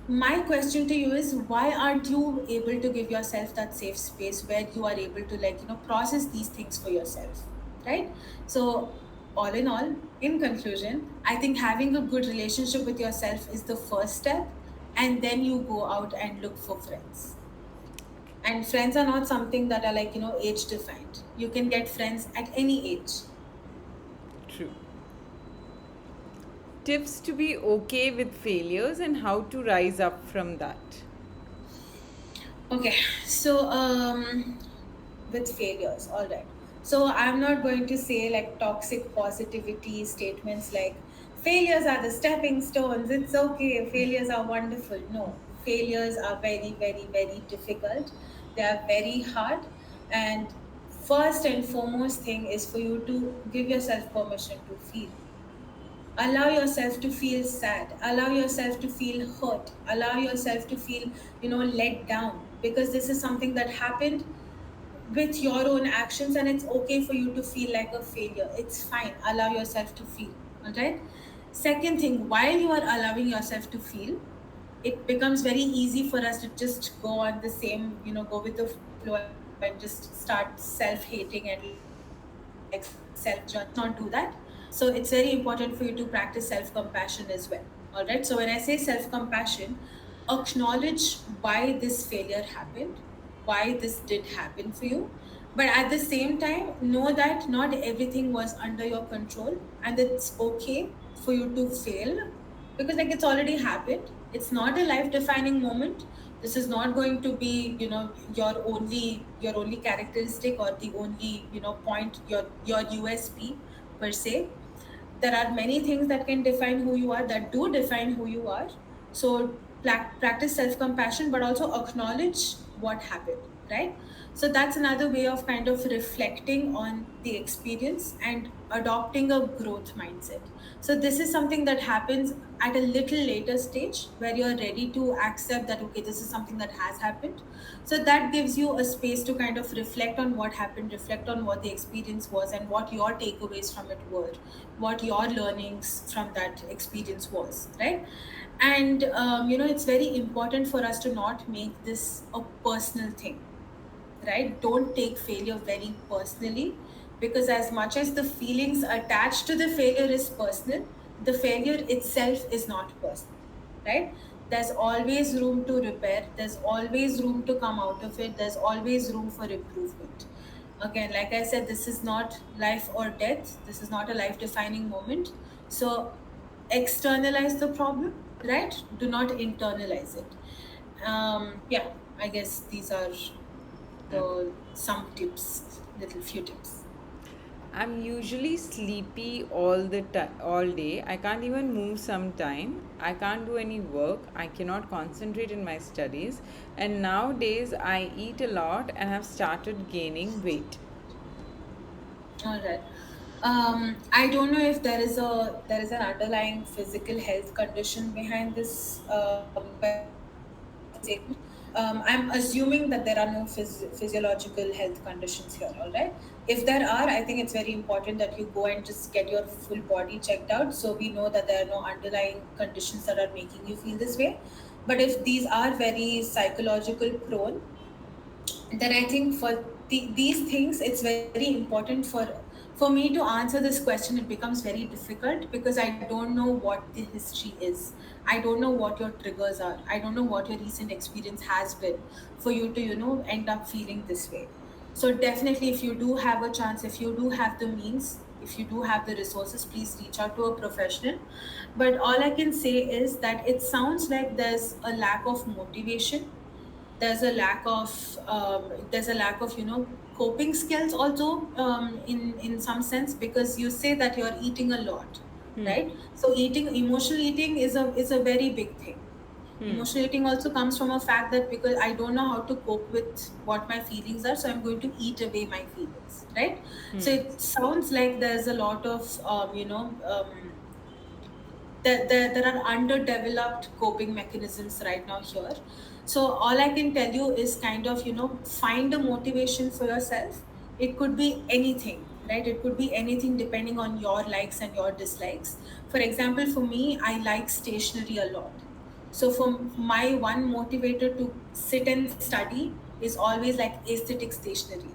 my question to you is, why aren't you able to give yourself that safe space where you are able to, like, process these things for yourself, right? So all in all, in conclusion, I think having a good relationship with yourself is the first step, and then you go out and look for friends. And friends are not something that are, like, age defined. You can get friends at any age. True. Tips to be okay with failures and how to rise up from that. Okay, so with failures, all right. So I'm not going to say like toxic positivity statements like failures are the stepping stones. It's okay. Failures are wonderful. No, failures are very, very, very difficult. They are very hard. And first and foremost thing is for you to give yourself permission to feel. Allow yourself to feel sad, allow yourself to feel hurt, allow yourself to feel, let down, because this is something that happened with your own actions, and it's okay for you to feel like a failure. It's fine. Allow yourself to feel. All right. Second thing, while you are allowing yourself to feel, it becomes very easy for us to just go on the same, go with the flow and just start self-hating and like self-judging. Let's not do that. So it's very important for you to practice self-compassion as well. All right. So when I say self-compassion, acknowledge why this failure happened, why this did happen for you. But at the same time, know that not everything was under your control, and it's okay for you to fail, because like it's already happened. It's not a life defining moment. This is not going to be, your only characteristic, or the only, point, your USP per se. There are many things that can define who you are, that do define who you are. So practice self compassion, but also acknowledge what happened, right? So that's another way of kind of reflecting on the experience and adopting a growth mindset. So this is something that happens at a little later stage, where you're ready to accept that, okay, this is something that has happened. So that gives you a space to kind of reflect on what happened, reflect on what the experience was, and what your takeaways from it were, what your learnings from that experience was, right? And it's very important for us to not make this a personal thing, right? Don't take failure very personally, because as much as the feelings attached to the failure is personal, the failure itself is not personal, right? There's always room to repair, there's always room to come out of it, there's always room for improvement. Again, like I said, this is not life or death, this is not a life defining moment. So externalize the problem, right? Do not internalize it. Yeah, I guess these are some tips, little few tips. I'm usually sleepy all the time, all day. I can't even move sometime. I can't do any work. I cannot concentrate in my studies. And nowadays I eat a lot and have started gaining weight. All right. I don't know if there is an underlying physical health condition behind this statement. I'm assuming that there are no physiological health conditions here. All right. If there are, I think it's very important that you go and just get your full body checked out, so we know that there are no underlying conditions that are making you feel this way. But if these are very psychological prone, then I think for these things, it's very important for me to answer this question. It becomes very difficult because I don't know what the history is. I don't know what your triggers are. I don't know what your recent experience has been for you to end up feeling this way. So definitely, if you do have a chance, if you do have the means, if you do have the resources, please reach out to a professional. But all I can say is that it sounds like there's a lack of motivation. There's a lack of coping skills also, in some sense, because you say that you're eating a lot, right? So emotional eating is a very big thing. Emotional eating also comes from a fact that because I don't know how to cope with what my feelings are, so I'm going to eat away my feelings, right? So it sounds like there's a lot of there are underdeveloped coping mechanisms right now here. So all I can tell you is kind of find a motivation for yourself. It could be anything, right? It could be anything depending on your likes and your dislikes. For example, for me, I like stationery a lot. So for my one motivator to sit and study is always like aesthetic stationery.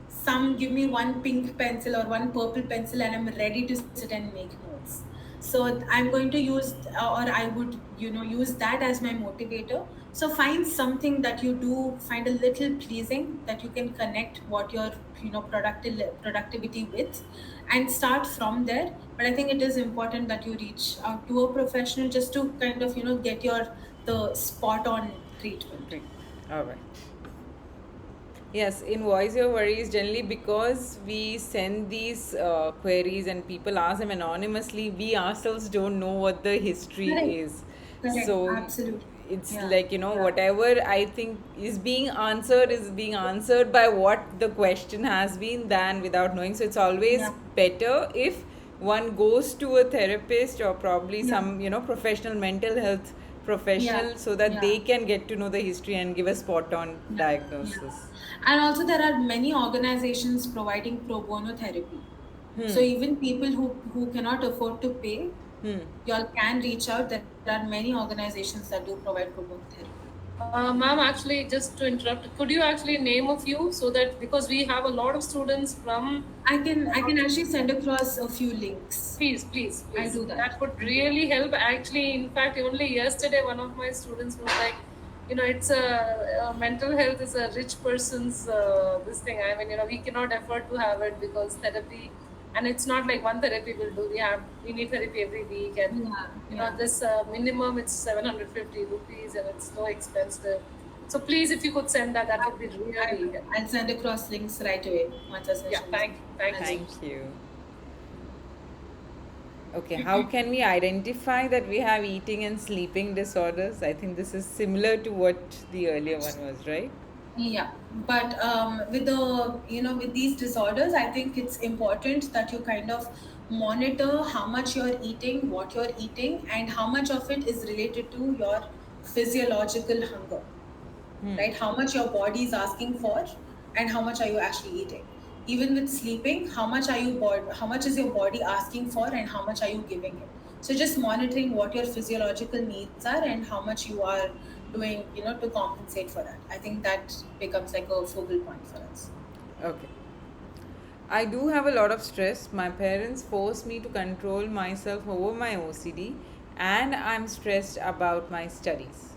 Some give me one pink pencil or one purple pencil and I'm ready to sit and make notes. So I'm going to use, or I would use that as my motivator. So find something that you do find a little pleasing, that you can connect what your productivity with, and start from there. But I think it is important that you reach out to a professional just to kind of get the spot on treatment. Great. All right. Yes, in Voice Your Worries, generally because we send these queries and people ask them anonymously, we ourselves don't know what the history Correct. is. Correct. So Absolutely. it's Yeah. like, Yeah. whatever I think is being answered by what the question has been than without knowing. So it's always Yeah. better if one goes to a therapist or probably Yeah. some, professional mental health professional Yeah. so that Yeah. they can get to know the history and give a spot on Yeah. diagnosis. And also, there are many organizations providing pro bono therapy. So even people who cannot afford to pay, y'all can reach out. There are many organizations that do provide pro bono therapy. Ma'am, actually, just to interrupt, could you actually name a few so that because we have a lot of students from. I can actually send across a few links. Please. I'll do that. That would really help. Actually, in fact, only yesterday, one of my students was like, it's mental health is a rich person's this thing. I mean, we cannot afford to have it because therapy, and it's not like one therapy will do. We need therapy every week, and Yeah. this minimum it's 750 rupees, and it's so expensive. So please, if you could send that, that would be really helpful. I'll send across links right away once I session Yeah, thank you. Thank you. Okay, how can we identify that we have eating and sleeping disorders? I think this is similar to what the earlier one was, right? Yeah, but with these disorders, I think it's important that you kind of monitor how much you're eating, what you're eating, and how much of it is related to your physiological hunger, right? How much your body is asking for, and how much are you actually eating. Even with sleeping, how much is your body asking for, and how much are you giving it. So just monitoring what your physiological needs are and how much you are doing, to compensate for that. I think that becomes like a focal point for us. Okay. I do have a lot of stress. My parents force me to control myself over my OCD, and I'm stressed about my studies.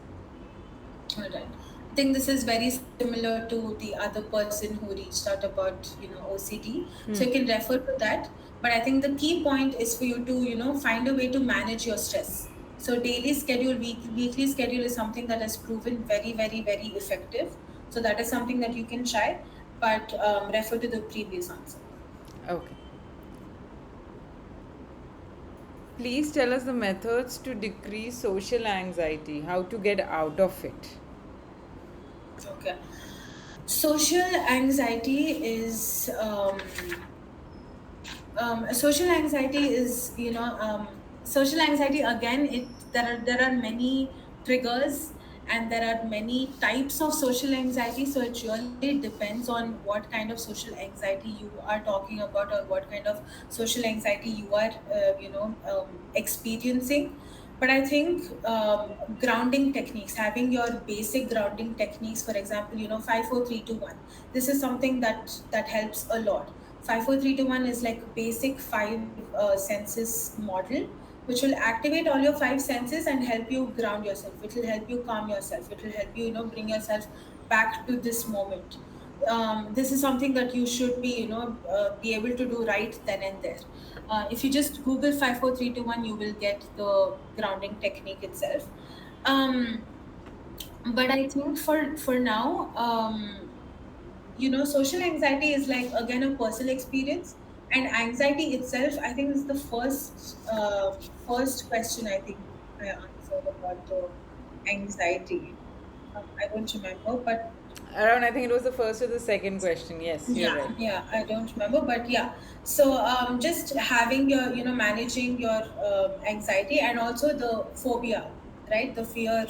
All right. I think this is very similar to the other person who reached out about, OCD. So you can refer to that. But I think the key point is for you to, find a way to manage your stress. So daily schedule, weekly schedule is something that has proven very, very, very effective. So that is something that you can try, but refer to the previous answer. Okay. Please tell us the methods to decrease social anxiety, how to get out of it. Okay. Social anxiety is social anxiety is social anxiety again. There are many triggers, and there are many types of social anxiety, so it really depends on what kind of social anxiety you are talking about, or what kind of social anxiety you are experiencing. But I think grounding techniques, having your basic grounding techniques, for example, 5 4 3 2 1, this is something that helps a lot. 5 4 3 2 1 is like a basic five senses model, which will activate all your five senses and help you ground yourself. It will help you calm yourself. It will help you, bring yourself back to this moment. This is something that you should be able to do right then and there. If you just Google 5 4 3 2 1, you will get the grounding technique itself. Um, but I think for now, social anxiety is like again a personal experience, and anxiety itself, I think, is the first question I think I answered about the anxiety. I don't remember, but Around, I think it was the first or the second question. Yes, you're yeah, right. yeah, I don't remember, but yeah. So just having your, managing your anxiety, and also the phobia, right? The fear,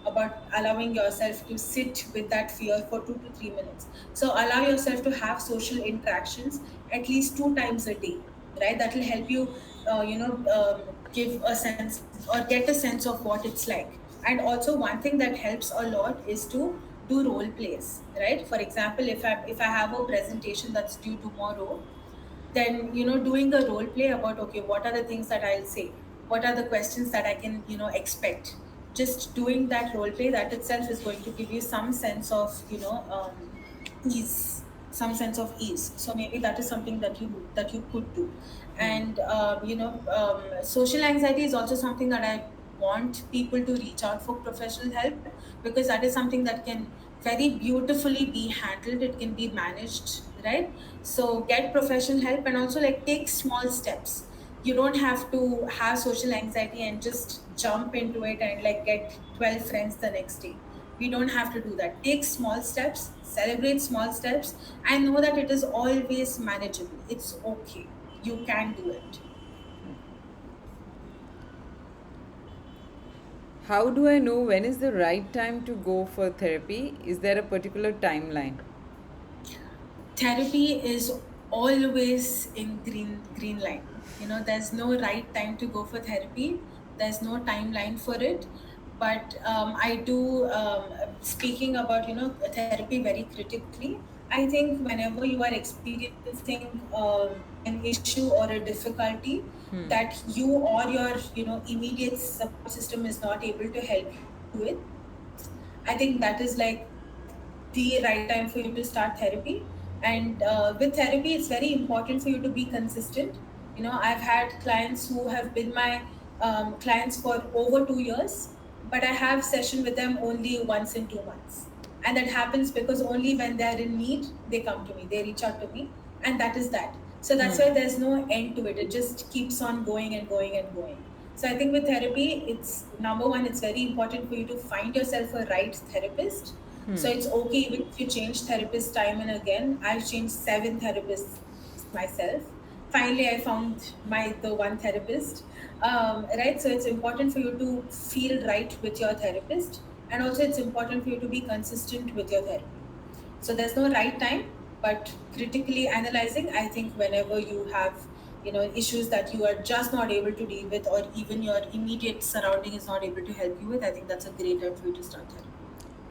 about allowing yourself to sit with that fear for 2 to 3 minutes. So allow yourself to have social interactions at least 2 times a day, right? That will help you, give a sense or get a sense of what it's like. And also, one thing that helps a lot is to do role plays, right? For example, if I have a presentation that's due tomorrow, then doing a role play about, okay, what are the things that I'll say, what are the questions that I can expect. Just doing that role play, that itself is going to give you some sense of ease, some sense of ease. So maybe that is something that you could do. And social anxiety is also something that I want people to reach out for professional help, because that is something that can very beautifully be handled. It can be managed, right? So get professional help, and also like take small steps. You don't have to have social anxiety and just jump into it and like get 12 friends the next day. We don't have to do that. Take small steps, celebrate small steps, and know that it is always manageable. It's okay. You can do it. How do I know when is the right time to go for therapy? Is there a particular timeline? Therapy is always in green line. There's no right time to go for therapy. There's no timeline for it. But I do, speaking about therapy very critically, I think whenever you are experiencing an issue or a difficulty that you or your immediate support system is not able to help you with, I think that is like the right time for you to start therapy. And with therapy, it's very important for you to be consistent. I've had clients who have been my clients for over 2 years, but I have session with them only once in 2 months. And that happens because only when they're in need, they come to me, they reach out to me, and that is that. So that's why there's no end to it. It just keeps on going and going and going. So I think with therapy, it's number one, it's very important for you to find yourself a right therapist. So it's okay even if you change therapists time and again. I've changed 7 therapists myself. Finally, I found the one therapist. Right. So it's important for you to feel right with your therapist, and also it's important for you to be consistent with your therapy. So there's no right time, but critically analyzing, I think whenever you have issues that you are just not able to deal with, or even your immediate surrounding is not able to help you with, I think that's a great time for you to start therapy.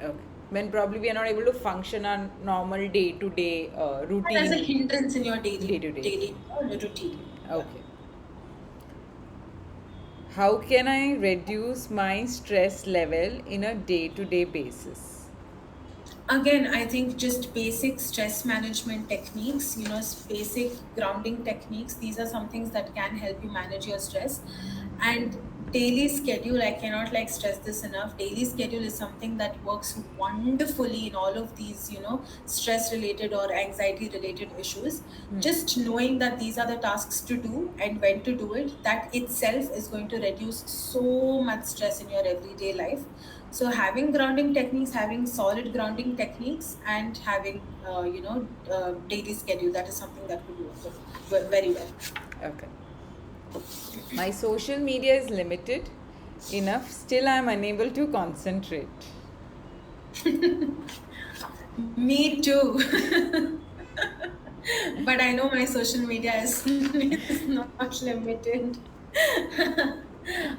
Okay. When probably we are not able to function on normal day to day But as a routine. hindrance in your daily Day-to-day. daily routine. Yeah. Okay. How can I reduce my stress level in a day to day basis? Again, I think just basic stress management techniques, basic grounding techniques, these are some things that can help you manage your stress. And daily schedule, I cannot like stress this enough. Daily schedule is something that works wonderfully in all of these, stress related or anxiety related issues. Just knowing that these are the tasks to do and when to do it, that itself is going to reduce so much stress in your everyday life. So having grounding techniques, having solid grounding techniques, and having daily schedule, that is something that could work very well. Okay. My social media is limited enough, still I'm unable to concentrate. Me too. But I know my social media is not limited.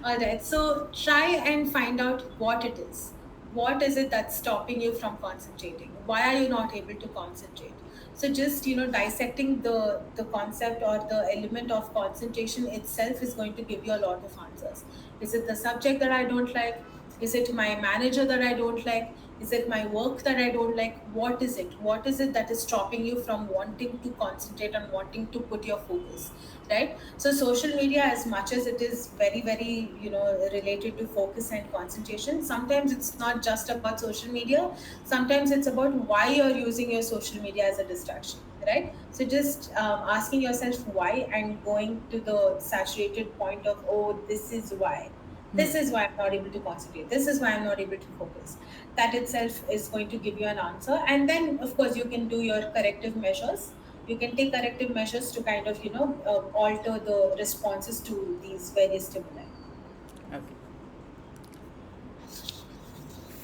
All right, so try and find out what it is. What is it that's stopping you from concentrating? Why are you not able to concentrate? So just dissecting the concept or the element of concentration itself is going to give you a lot of answers. Is it the subject that I don't like? Is it my manager that I don't like? Is it my work that I don't like? What is it? What is it that is stopping you from wanting to concentrate and wanting to put your focus? Right? So social media, as much as it is very, very, related to focus and concentration, sometimes it's not just about social media. Sometimes it's about why you're using your social media as a distraction. Right? So just asking yourself why and going to the saturated point of, oh, this is why. This is why I'm not able to concentrate. This is why I'm not able to focus. That itself is going to give you an answer. And then, of course, you can do your corrective measures. You can take corrective measures to kind of, alter the responses to these various stimuli. Okay.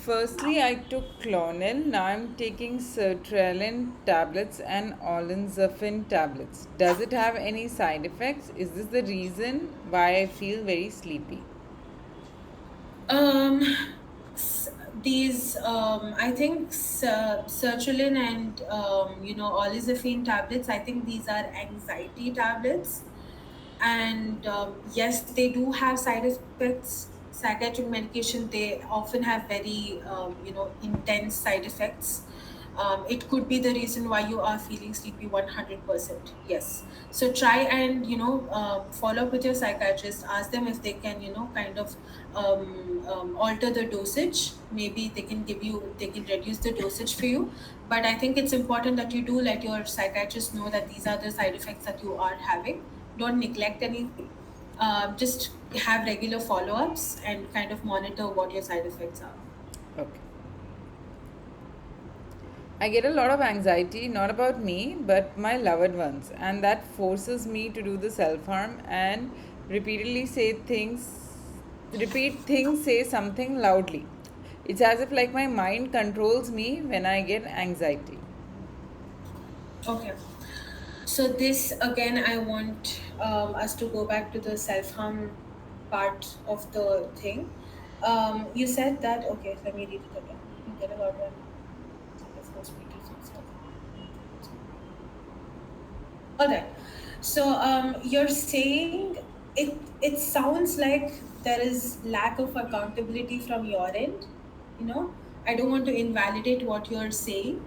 Firstly, I took Clonil. Now I'm taking sertraline tablets and olanzapine tablets. Does it have any side effects? Is this the reason why I feel very sleepy? Um, these, I think, sertraline and olizapine tablets. I think these are anxiety tablets, and yes, they do have side effects. Psychiatric medication, they often have very intense side effects. It could be the reason why you are feeling sleepy 100%. Yes. So try and follow up with your psychiatrist. Ask them if they can kind of alter the dosage. Maybe they can reduce the dosage for you. But I think it's important that you do let your psychiatrist know that these are the side effects that you are having. Don't neglect anything. Just have regular follow-ups and kind of monitor what your side effects are. Okay. I get a lot of anxiety, not about me, but my loved ones, and that forces me to do the self harm and repeatedly repeat things, say something loudly. It's as if like my mind controls me when I get anxiety. Okay. So this again, I want us to go back to the self-harm part of the thing. You said that, okay, let me read it again. You get about one. Of course, we do some stuff. All right. So you're saying it sounds like there is lack of accountability from your end. You know, I don't want to invalidate what you're saying,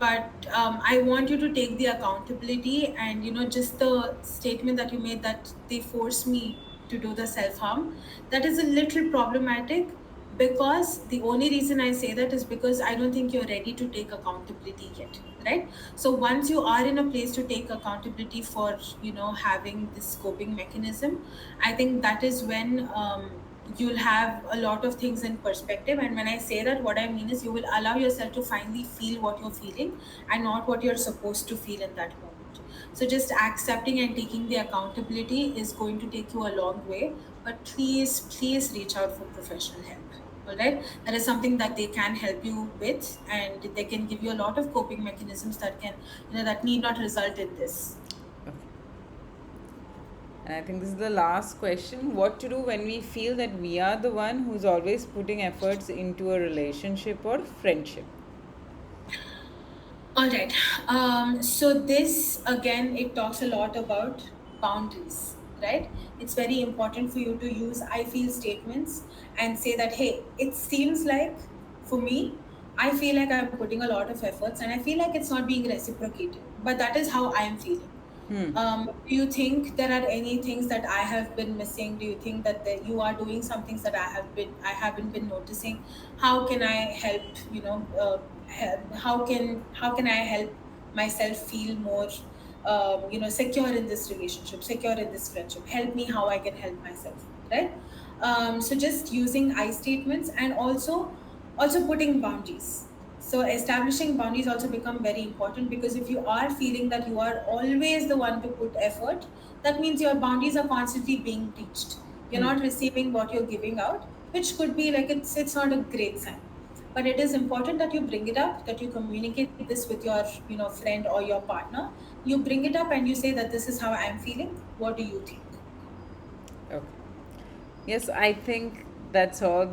but I want you to take the accountability and just the statement that you made that they force me to do the self harm. That is a little problematic because the only reason I say that is because I don't think you're ready to take accountability yet, right? So once you are in a place to take accountability for having this coping mechanism, I think that is when you'll have a lot of things in perspective. And when I say that, what I mean is you will allow yourself to finally feel what you're feeling and not what you're supposed to feel in that moment. So just accepting and taking the accountability is going to take you a long way, but please reach out for professional help. All right, that is something that they can help you with, and they can give you a lot of coping mechanisms that can that need not result in this. Okay. And I think this is the last question. What to do when we feel that we are the one who's always putting efforts into a relationship or friendship? All right. So this again, it talks a lot about boundaries, right? It's very important for you to use "I feel" statements and say that, hey, it seems like for me, I feel like I'm putting a lot of efforts and I feel like it's not being reciprocated. But that is how I'm feeling. Do you think there are any things that I have been missing? Do you think that you are doing some things that I haven't been noticing? How can I help? How can I help myself feel more, secure in this relationship, secure in this friendship? Help me how I can help myself, right? So just using I statements, and also putting boundaries. So establishing boundaries also become very important, because if you are feeling that you are always the one to put effort, that means your boundaries are constantly being breached. You're not receiving what you're giving out, which could be like it's not a great sign. But it is important that you bring it up, that you communicate this with your friend or your partner. You bring it up and you say that this is how I'm feeling. What do you think? Okay. Yes, I think that's all.